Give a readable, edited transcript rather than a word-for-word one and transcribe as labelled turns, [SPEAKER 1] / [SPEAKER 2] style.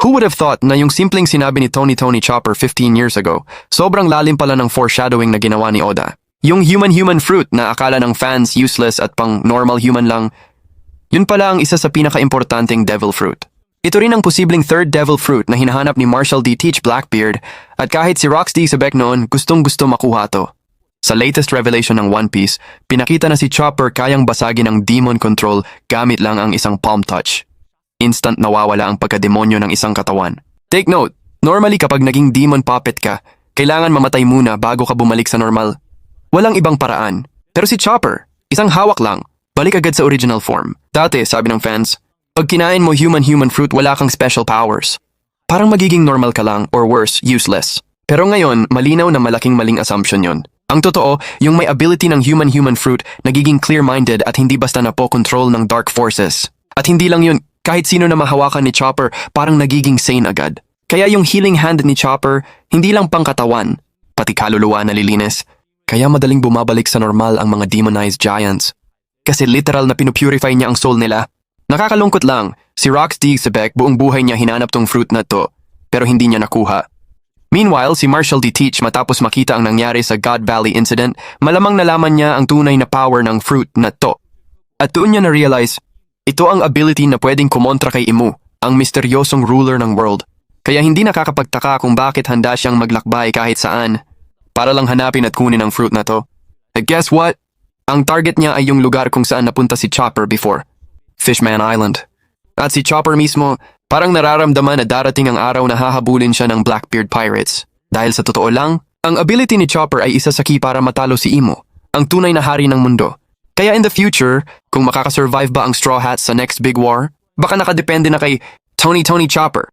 [SPEAKER 1] Who would have thought na yung simpleng sinabi ni Tony Chopper 15 years ago, sobrang lalim pala ng foreshadowing na ginawa ni Oda. Yung human fruit na akala ng fans useless at pang normal human lang, yun pala ang isa sa pinaka-importanting devil fruit. Ito rin ang posibleng third devil fruit na hinahanap ni Marshall D. Teach Blackbeard at kahit si Roxy Sabek noon gustong-gusto makuha to. Sa latest revelation ng One Piece, pinakita na si Chopper kayang basagin ang demon control gamit lang ang isang palm touch. Instant nawawala ang pagkademonyo ng isang katawan. Take note, normally kapag naging demon puppet ka, kailangan mamatay muna bago ka bumalik sa normal. Walang ibang paraan. Pero si Chopper, isang hawak lang, balik agad sa original form. Dati, sabi ng fans, pag kinain mo human fruit wala kang special powers. Parang magiging normal ka lang or worse, useless. Pero ngayon, malinaw na malaking maling assumption yon. Ang totoo, yung may ability ng human fruit nagiging clear-minded at hindi basta napo-control ng dark forces. At hindi lang yun, kahit sino na mahawakan ni Chopper parang nagiging sane agad. Kaya yung healing hand ni Chopper, hindi lang pangkatawan, pati kaluluwa nalilinis. Kaya madaling bumabalik sa normal ang mga demonized giants. Kasi literal na pinupurify niya ang soul nila. Nakakalungkot lang, si Roxy Sabek buong buhay niya hinanap tong fruit na to, pero hindi niya nakuha. Meanwhile, si Marshall D. Teach matapos makita ang nangyari sa God Valley incident, malamang nalaman niya ang tunay na power ng fruit na to. At doon niya na-realize, ito ang ability na pwedeng kumontra kay Imu, ang misteryosong ruler ng world. Kaya hindi nakakapagtaka kung bakit handa siyang maglakbay kahit saan, para lang hanapin at kunin ang fruit na to. And guess what? Ang target niya ay yung lugar kung saan napunta si Chopper before, Fishman Island. At si Chopper mismo, parang nararamdaman na darating ang araw na hahabulin siya ng Blackbeard Pirates. Dahil sa totoo lang, ang ability ni Chopper ay isa sa key para matalo si Imu, ang tunay na hari ng mundo. Kaya in the future, kung makakasurvive ba ang Straw Hats sa next big war, baka nakadepende na kay Tony Chopper.